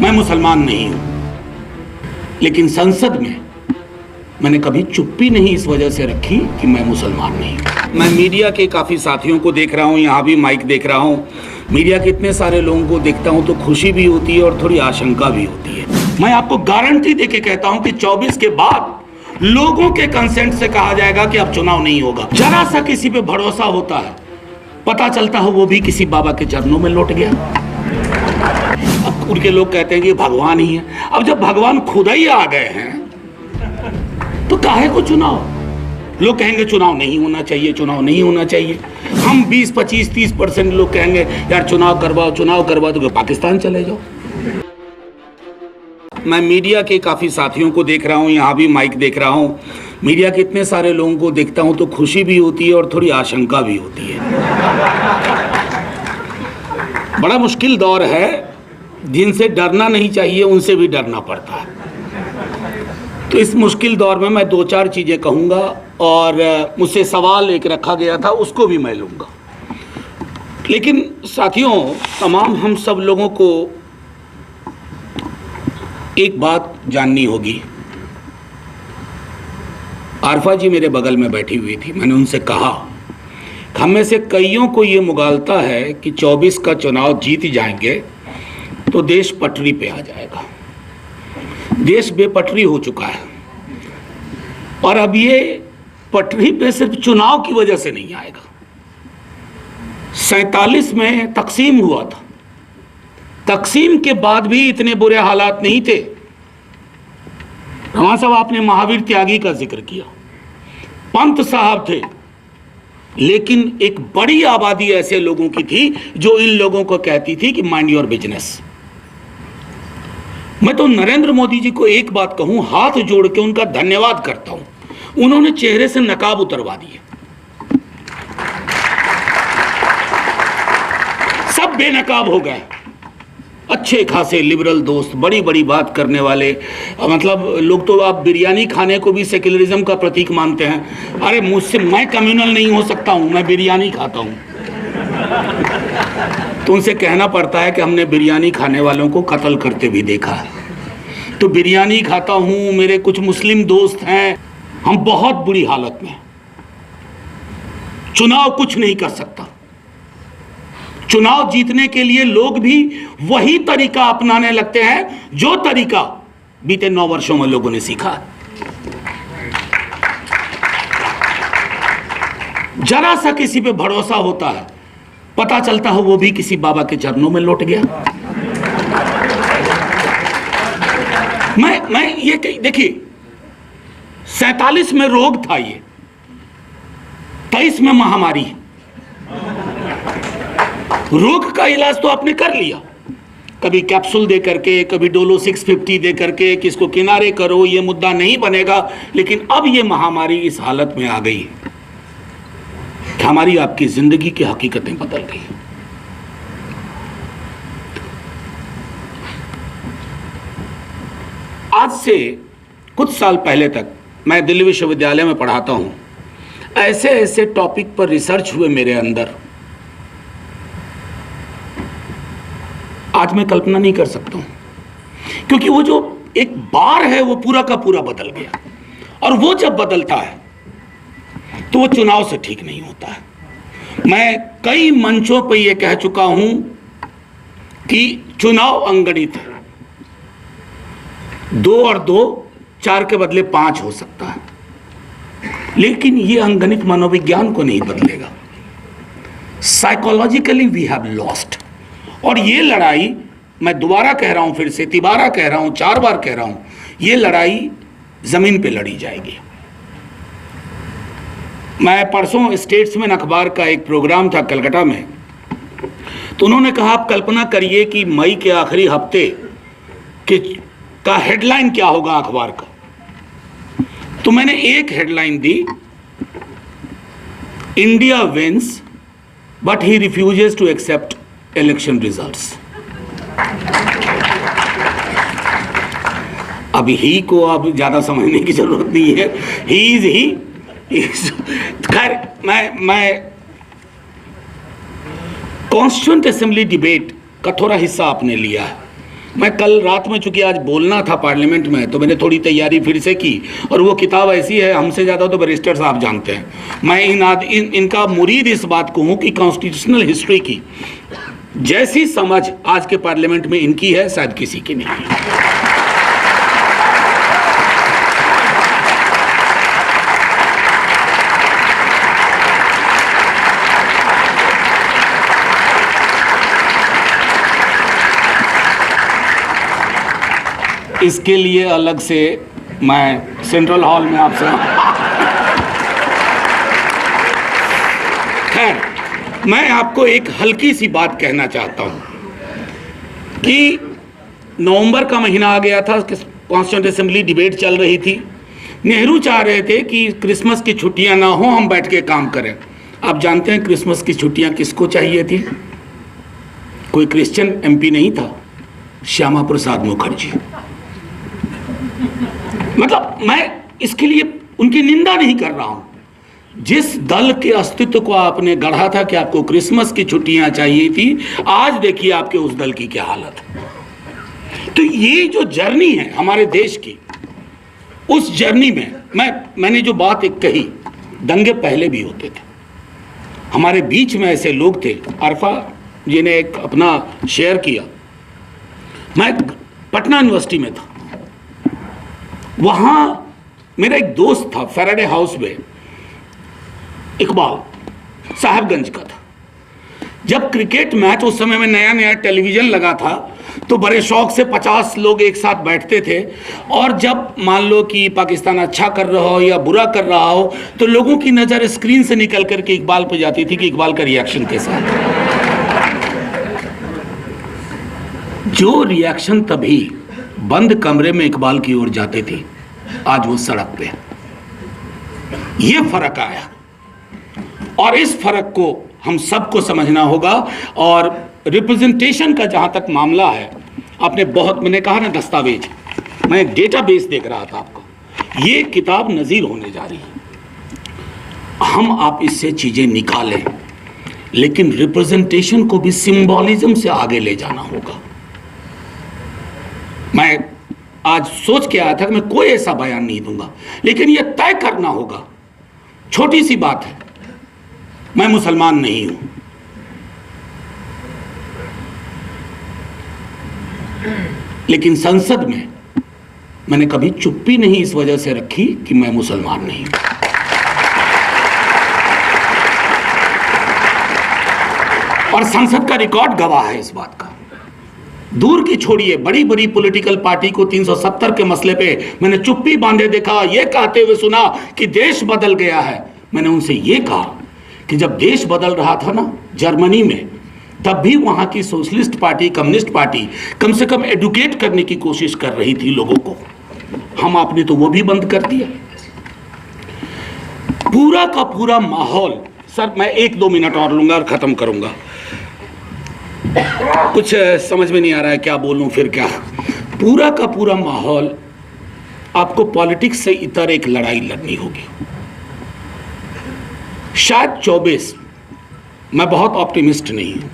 मैं मुसलमान नहीं हूं, लेकिन संसद में मैंने कभी चुप्पी नहीं इस वजह से रखी कि मैं मुसलमान नहीं हूं। मैं मीडिया के काफ़ी साथियों को देख रहा हूं, यहाँ भी माइक देख रहा हूं, मीडिया के इतने सारे लोगों को देखता हूं तो खुशी भी होती है और थोड़ी आशंका भी होती है। मैं आपको गारंटी देके कहता हूं कि 24 के बाद लोगों के कंसेंट से कहा जाएगा कि अब चुनाव नहीं होगा। जरा सा किसी पे भरोसा होता है, पता चलता है वो भी किसी बाबा के चरणों में लौट गया। अब उनके लोग कहते हैं कि भगवान ही है। अब जब भगवान खुद ही आ गए हैं तो काहे को चुनाव? लोग कहेंगे चुनाव नहीं होना चाहिए, चुनाव नहीं होना चाहिए। हम 20, 25, 30% लोग कहेंगे यार चुनाव करवाओ तो पाकिस्तान चले जाओ। मैं मीडिया के काफ़ी साथियों को देख रहा हूं, यहाँ भी माइक देख रहा हूं, मीडिया के इतने सारे लोगों को देखता हूं तो खुशी भी होती है और थोड़ी आशंका भी होती है। बड़ा मुश्किल दौर है, जिनसे डरना नहीं चाहिए उनसे भी डरना पड़ता है। तो इस मुश्किल दौर में मैं 2-4 चीज़ें कहूँगा और मुझसे सवाल एक रखा गया था उसको भी मैं लूँगा। लेकिन साथियों, तमाम हम सब लोगों को एक बात जाननी होगी। आरफा जी मेरे बगल में बैठी हुई थी, मैंने उनसे कहा हम में से कईयों को ये मुगालता है कि 24 का चुनाव जीत जाएंगे तो देश पटरी पे आ जाएगा। देश बेपटरी हो चुका है और अब ये पटरी पे सिर्फ चुनाव की वजह से नहीं आएगा। 47 में तकसीम हुआ था, तकसीम के बाद भी इतने बुरे हालात नहीं थे। रवां साहब आपने महावीर त्यागी का जिक्र किया, पंत साहब थे, लेकिन एक बड़ी आबादी ऐसे लोगों की थी जो इन लोगों को कहती थी कि माइंड योर बिजनेस। मैं तो नरेंद्र मोदी जी को एक बात कहूं, हाथ जोड़ के उनका धन्यवाद करता हूं, उन्होंने चेहरे से नकाब उतरवा दिए। सब बेनकाब हो गए, अच्छे खासे लिबरल दोस्त, बड़ी बड़ी बात करने वाले। मतलब लोग तो आप बिरयानी खाने को भी सेक्युलरिज्म का प्रतीक मानते हैं। अरे मुझसे, मैं कम्युनल नहीं हो सकता हूं, मैं बिरयानी खाता हूं। तो उनसे कहना पड़ता है कि हमने बिरयानी खाने वालों को कत्ल करते भी देखा है। तो बिरयानी खाता हूं, मेरे कुछ मुस्लिम दोस्त हैं, हम बहुत बुरी हालत में। चुनाव कुछ नहीं कर सकता। चुनाव जीतने के लिए लोग भी वही तरीका अपनाने लगते हैं जो तरीका बीते 9 वर्षों में लोगों ने सीखा। जरा सा किसी पे भरोसा होता है, पता चलता है वो भी किसी बाबा के चरणों में लौट गया। मैं ये देखिए, 47 में रोग था, ये 23 में महामारी। रोग का इलाज तो आपने कर लिया, कभी कैप्सूल दे करके, कभी डोलो 650 दे करके, किसको किनारे करो, ये मुद्दा नहीं बनेगा। लेकिन अब ये महामारी इस हालत में आ गई कि हमारी आपकी जिंदगी की हकीकतें बदल गई। आज से कुछ साल पहले तक मैं दिल्ली विश्वविद्यालय में पढ़ाता हूं, ऐसे ऐसे टॉपिक पर रिसर्च हुए मेरे अंदर, आज मैं कल्पना नहीं कर सकता हूं। क्योंकि वो जो एक बार है वो पूरा का पूरा बदल गया, और वो जब बदलता है तो वो चुनाव से ठीक नहीं होता है। मैं कई मंचों पर यह कह चुका हूं कि चुनाव अंगणित है, 2 और 2 4 के बदले 5 हो सकता है, लेकिन यह अंगणित मनोविज्ञान को नहीं बदलेगा। Psychologically we have lost. और ये लड़ाई, मैं दोबारा कह रहा हूं, फिर से तिबारा कह रहा हूं, 4 बार कह रहा हूं, ये लड़ाई जमीन पे लड़ी जाएगी। मैं परसों स्टेट्समैन अखबार का एक प्रोग्राम था कलकत्ता में, तो उन्होंने कहा आप कल्पना करिए कि मई के आखिरी हफ्ते का हेडलाइन क्या होगा अखबार का। तो मैंने एक हेडलाइन दी, India wins but he refuses to accept election results. अब ही को अब ज्यादा समझने की जरूरत नहीं है, ही इज ही। खैर, मैं कॉन्स्टिट्यूएंट असेंबली डिबेट का थोड़ा हिस्सा आपने लिया है। मैं कल रात में, चूंकि आज बोलना था पार्लियामेंट में, तो मैंने थोड़ी तैयारी फिर से की, और वो किताब ऐसी है, हमसे ज़्यादा तो बैरिस्टर साहब जानते हैं। मैं इनका मुरीद इस बात को हूँ कि कॉन्स्टिट्यूशनल हिस्ट्री की जैसी समझ आज के पार्लियामेंट में इनकी है, शायद किसी की नहीं है। इसके लिए अलग से मैं सेंट्रल हॉल में आपसे खैर, मैं आपको एक हल्की सी बात कहना चाहता हूं कि नवंबर का महीना आ गया था, कॉन्स्टिट्यूएंट असेंबली डिबेट चल रही थी। नेहरू चाह रहे थे कि क्रिसमस की छुट्टियां ना हो, हम बैठ के काम करें। आप जानते हैं क्रिसमस की छुट्टियां किसको चाहिए थी? कोई क्रिश्चियन एमपी नहीं था, श्यामा प्रसाद मुखर्जी। मतलब मैं इसके लिए उनकी निंदा नहीं कर रहा हूं। जिस दल के अस्तित्व को आपने गढ़ा था कि आपको क्रिसमस की छुट्टियां चाहिए थी, आज देखिए आपके उस दल की क्या हालत है। तो ये जो जर्नी है हमारे देश की, उस जर्नी में मैंने जो बात एक कही, दंगे पहले भी होते थे। हमारे बीच में ऐसे लोग थे, अरफा जी ने एक अपना शेयर किया। मैं पटना यूनिवर्सिटी में था, वहां मेरा एक दोस्त था, फैराडे हाउस में, इकबाल, साहबगंज का था। जब क्रिकेट मैच, उस समय में नया नया टेलीविजन लगा था, तो बड़े शौक से 50 लोग एक साथ बैठते थे, और जब मान लो कि पाकिस्तान अच्छा कर रहा हो या बुरा कर रहा हो, तो लोगों की नज़र स्क्रीन से निकल करके इकबाल पे जाती थी कि इकबाल का रिएक्शन कैसा है। जो रिएक्शन तभी बंद कमरे में इकबाल की ओर जाते थे, आज वो सड़क पे। ये फर्क आया, और इस फर्क को हम सबको समझना होगा। और रिप्रेजेंटेशन का जहां तक मामला है, आपने बहुत, मैंने कहा ना दस्तावेज, मैं एक डेटाबेस देख रहा था आपको, ये किताब नज़ीर होने जा रही है। हम आप इससे चीजें निकालें, लेकिन रिप्रेजेंटेशन को भी सिंबॉलिज्म से आगे ले जाना होगा। मैं आज सोच के आया था कि मैं कोई ऐसा बयान नहीं दूंगा, लेकिन यह तय करना होगा। छोटी सी बात है, मैं मुसलमान नहीं हूं, लेकिन संसद में मैंने कभी चुप्पी नहीं इस वजह से रखी कि मैं मुसलमान नहीं हूं। और संसद का रिकॉर्ड गवाह है इस बात का। दूर की छोड़िए, बड़ी बड़ी पॉलिटिकल पार्टी को 370 के मसले पे मैंने चुप्पी बांधे देखा, ये कहते हुए सुना कि देश बदल गया है। मैंने उनसे ये कहा कि जब देश बदल रहा था ना जर्मनी में, तब भी वहां की सोशलिस्ट पार्टी, कम्युनिस्ट पार्टी कम से कम एडुकेट करने की कोशिश कर रही थी लोगों को। हम आपने तो वो भी बंद कर दिया। पूरा का पूरा माहौल, सर मैं 1-2 मिनट और लूंगा और खत्म करूंगा। कुछ समझ में नहीं आ रहा है क्या बोलूं, फिर क्या। पूरा का पूरा माहौल, आपको पॉलिटिक्स से इतर एक लड़ाई लड़नी होगी। शायद 24, मैं बहुत ऑप्टिमिस्ट नहीं हूं,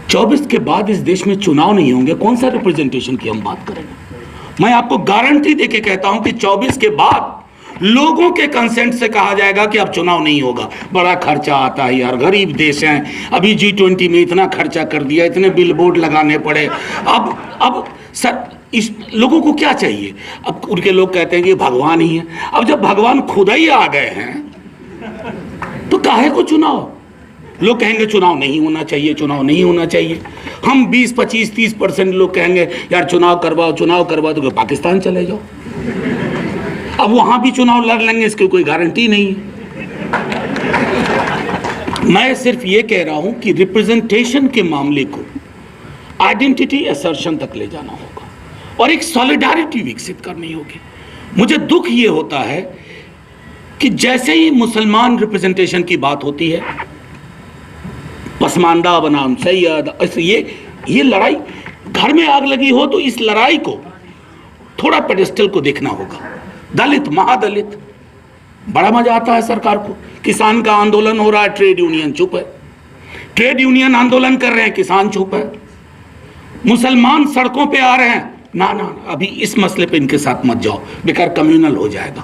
24 के बाद इस देश में चुनाव नहीं होंगे, कौन सा रिप्रेजेंटेशन की हम बात करेंगे। मैं आपको गारंटी देके कहता हूं कि 24 के बाद लोगों के कंसेंट से कहा जाएगा कि अब चुनाव नहीं होगा। बड़ा खर्चा आता है यार, गरीब देश हैं, अभी G20 में इतना खर्चा कर दिया, इतने बिल बोर्ड लगाने पड़े। अब सर इस लोगों को क्या चाहिए? अब उनके लोग कहते हैं कि भगवान ही है। अब जब भगवान खुद ही आ गए हैं तो काहे को चुनाव? लोग कहेंगे चुनाव नहीं होना चाहिए, चुनाव नहीं होना चाहिए। हम 20, 25, 30% लोग कहेंगे यार चुनाव करवाओ, चुनाव करवाओ, तो पाकिस्तान चले जाओ। अब वहां भी चुनाव लड़ लेंगे, इसकी कोई गारंटी नहीं है। मैं सिर्फ ये कह रहा हूं कि रिप्रेजेंटेशन के मामले को आइडेंटिटी असर्शन तक ले जाना होगा और एक सॉलिडारिटी विकसित करनी होगी। मुझे दुख ये होता है कि जैसे ही मुसलमान रिप्रेजेंटेशन की बात होती है, पसमानदा बनाम सैयद, ये लड़ाई, घर में आग लगी हो तो इस लड़ाई को थोड़ा पेडेस्टल को देखना होगा। दलित, महादलित, बड़ा मजा आता है सरकार को। किसान का आंदोलन हो रहा है, ट्रेड यूनियन चुप है। ट्रेड यूनियन आंदोलन कर रहे हैं, किसान चुप है। मुसलमान सड़कों पे आ रहे हैं, ना ना अभी इस मसले पे इनके साथ मत जाओ, बेकार कम्युनल हो जाएगा।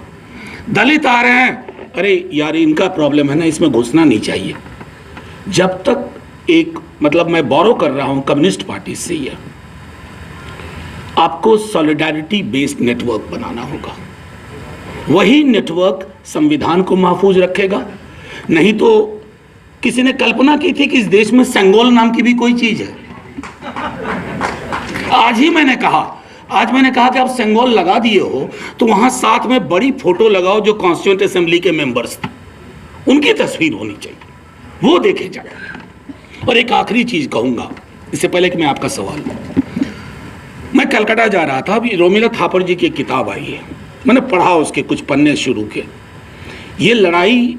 दलित आ रहे हैं, अरे यार इनका प्रॉब्लम है ना, इसमें घुसना नहीं चाहिए। जब तक एक मतलब मैं बोरो कर रहा हूं कम्युनिस्ट पार्टी से, ही आपको सॉलिडारिटी बेस्ड नेटवर्क बनाना होगा। वही नेटवर्क संविधान को महफूज रखेगा। नहीं तो किसी ने कल्पना की थी कि इस देश में सेंगोल नाम की भी कोई चीज है। आज मैंने कहा कि आप सेंगोल लगा दिए हो तो वहां साथ में बड़ी फोटो लगाओ जो कॉन्स्टिट्यूएंट असेंबली के मेंबर्स थे, उनकी तस्वीर होनी चाहिए, वो देखे जाए। और एक आखिरी चीज कहूंगा इससे पहले कि मैं आपका सवाल, मैं कलकत्ता जा रहा था, अभी रोमिला थापर जी की एक किताब आई है, मैंने पढ़ा उसके कुछ पन्ने शुरू के। ये लड़ाई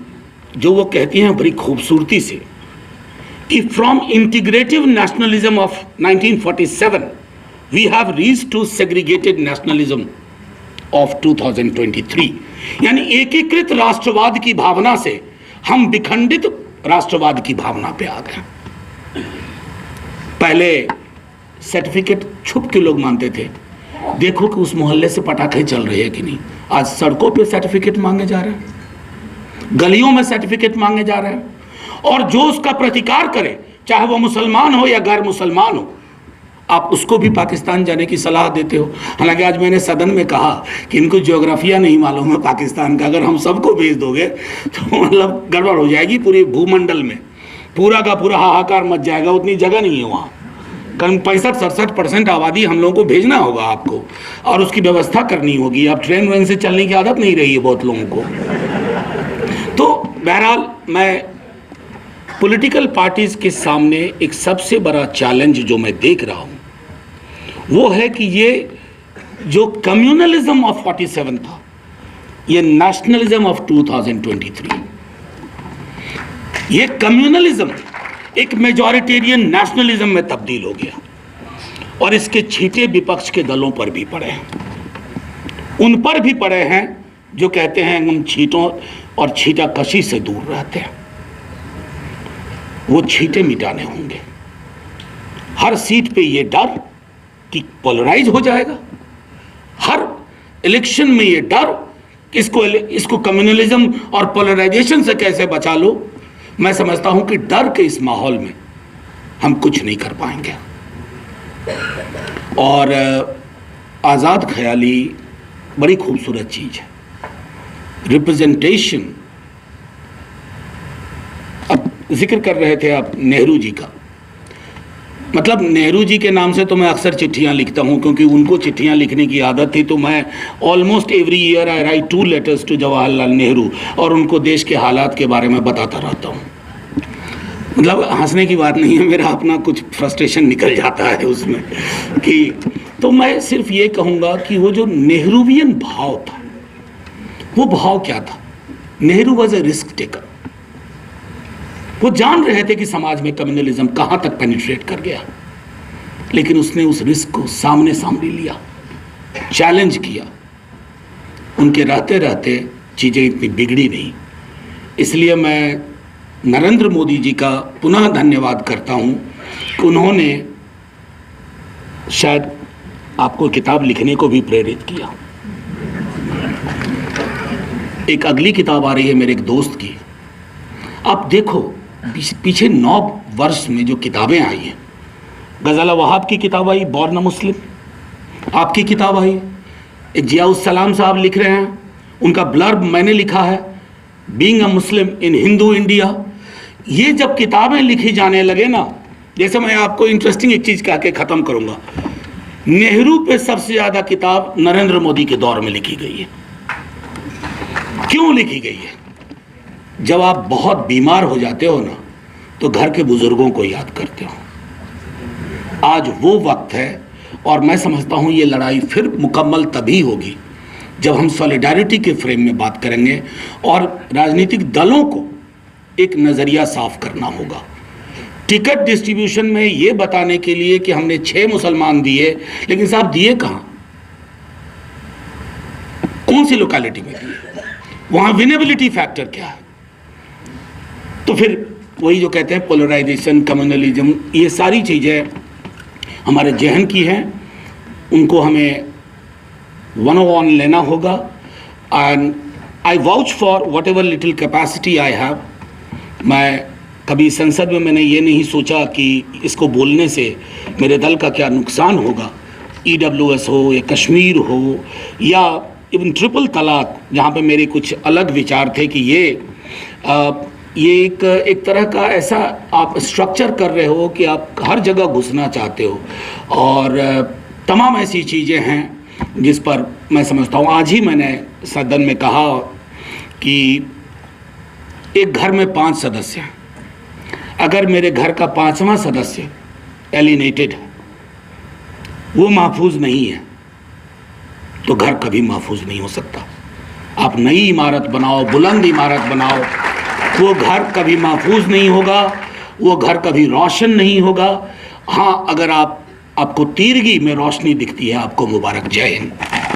जो वो कहती हैं बड़ी खूबसूरती से कि from integrative nationalism of 1947 we have reached to segregated nationalism of 2023, यानी एकीकृत राष्ट्रवाद की भावना से हम विखंडित राष्ट्रवाद की भावना पे आ गए। पहले सर्टिफिकेट छुप के लोग मानते थे, देखो कि उस मोहल्ले से पटाखे चल रहे हैं कि नहीं। आज सड़कों पे सर्टिफिकेट मांगे जा रहे हैं, गलियों में सर्टिफिकेट मांगे जा रहे हैं, और जो उसका प्रतिकार करे, चाहे वो मुसलमान हो या गैर मुसलमान हो, आप उसको भी पाकिस्तान जाने की सलाह देते हो। हालांकि आज मैंने सदन में कहा कि इनको ज्योग्राफिया नहीं मालूम है पाकिस्तान का, अगर हम सबको भेज दोगे तो मतलब गड़बड़ हो जाएगी पूरे भूमंडल में, पूरा का पूरा हाहाकार मच जाएगा, उतनी जगह नहीं है वहाँ। करीब 65-67% आबादी हम लोगों को भेजना होगा आपको, और उसकी व्यवस्था करनी होगी। अब ट्रेन वेन से चलने की आदत नहीं रही है बहुत लोगों को। तो बहरहाल मैं पॉलिटिकल पार्टीज के सामने एक सबसे बड़ा चैलेंज जो मैं देख रहा हूं वो है कि ये जो कम्युनलिज्म ऑफ 47 था, ये नेशनलिज्म ऑफ 2023, ये कम्युनलिज्म एक मेजॉरिटेरियन नेशनलिज्म में तब्दील हो गया, और इसके छींटे विपक्ष के दलों पर भी पड़े हैं। उन पर भी पड़े हैं जो कहते हैं हम छींटों और छींटाकशी से दूर रहते हैं। वो छींटे मिटाने होंगे। हर सीट पे ये डर कि पोलराइज हो जाएगा, हर इलेक्शन में ये डर कि इसको कम्युनलिज्म और पोलराइजेशन से कैसे बचा लो। मैं समझता हूं कि डर के इस माहौल में हम कुछ नहीं कर पाएंगे। और आज़ाद ख्याली बड़ी खूबसूरत चीज़ है, रिप्रेजेंटेशन। अब जिक्र कर रहे थे आप नेहरू जी का, मतलब नेहरू जी के नाम से तो मैं अक्सर चिट्ठियां लिखता हूं, क्योंकि उनको चिट्ठियां लिखने की आदत थी। तो मैं almost every year I write 2 letters to Jawaharlal Nehru, और उनको देश के हालात के बारे में बताता रहता हूं। मतलब हंसने की बात नहीं है, मेरा अपना कुछ फ्रस्ट्रेशन निकल जाता है उसमें कि, तो मैं सिर्फ ये कहूँगा कि वो जो नेहरूवियन भाव था, वो भाव क्या था? Nehru was a risk taker. वो जान रहे थे कि समाज में कम्युनलिज्म कहाँ तक पेनिट्रेट कर गया, लेकिन उसने उस रिस्क को सामने लिया, चैलेंज किया। उनके रहते रहते चीज़ें इतनी बिगड़ी नहीं। इसलिए मैं नरेंद्र मोदी जी का पुनः धन्यवाद करता हूं कि उन्होंने शायद आपको किताब लिखने को भी प्रेरित किया। एक अगली किताब आ रही है मेरे एक दोस्त की। आप देखो पीछे 9 वर्ष में जो किताबें आई हैं, गज़ल वहाब की किताब आई बॉर्न अ मुस्लिम, आपकी किताब आई, एक जियाउस सलाम साहब लिख रहे हैं, उनका ब्लर्ब मैंने लिखा है, being a Muslim in Hindu India. ये जब किताबें लिखी जाने लगे ना, जैसे मैं आपको इंटरेस्टिंग एक चीज़ कह के ख़त्म करूँगा, नेहरू पे सबसे ज़्यादा किताब नरेंद्र मोदी के दौर में लिखी गई है। क्यों लिखी गई है? जब आप बहुत बीमार हो जाते हो ना, तो घर के बुजुर्गों को याद करते हो। आज वो वक्त है, और मैं समझता हूँ ये लड़ाई फिर मुकम्मल तभी होगी जब हम सॉलिडारिटी के फ्रेम में बात करेंगे, और राजनीतिक दलों को एक नज़रिया साफ करना होगा। टिकट डिस्ट्रीब्यूशन में ये बताने के लिए कि हमने 6 मुसलमान दिए, लेकिन साहब दिए कहाँ, कौन सी लोकेलिटी में दिए, वहाँ विनेबिलिटी फैक्टर क्या है? तो फिर वही जो कहते हैं पोलराइजेशन, कम्युनलिज्म, ये सारी चीज़ें हमारे जहन की हैं, उनको हमें वन ऑन लेना होगा। And I vouch for what ever little capacity I have. मैं कभी संसद में मैंने ये नहीं सोचा कि इसको बोलने से मेरे दल का क्या नुकसान होगा। EWS हो या कश्मीर हो या इवन ट्रिपल तलाक, जहाँ पे मेरे कुछ अलग विचार थे कि ये एक तरह का ऐसा आप स्ट्रक्चर कर रहे हो कि आप हर जगह घुसना चाहते हो, और तमाम ऐसी चीज़ें हैं जिस पर मैं समझता हूँ। आज ही मैंने सदन में कहा कि एक घर में 5 सदस्य हैं, अगर मेरे घर का 5वां सदस्य एलिनेटेड है, वो महफूज नहीं है, तो घर कभी महफूज नहीं हो सकता। आप नई इमारत बनाओ, बुलंद इमारत बनाओ, वो घर कभी महफूज नहीं होगा, वो घर कभी रोशन नहीं होगा। हाँ, अगर आपको तीरगी में रोशनी दिखती है, आपको मुबारक। जय हिंद।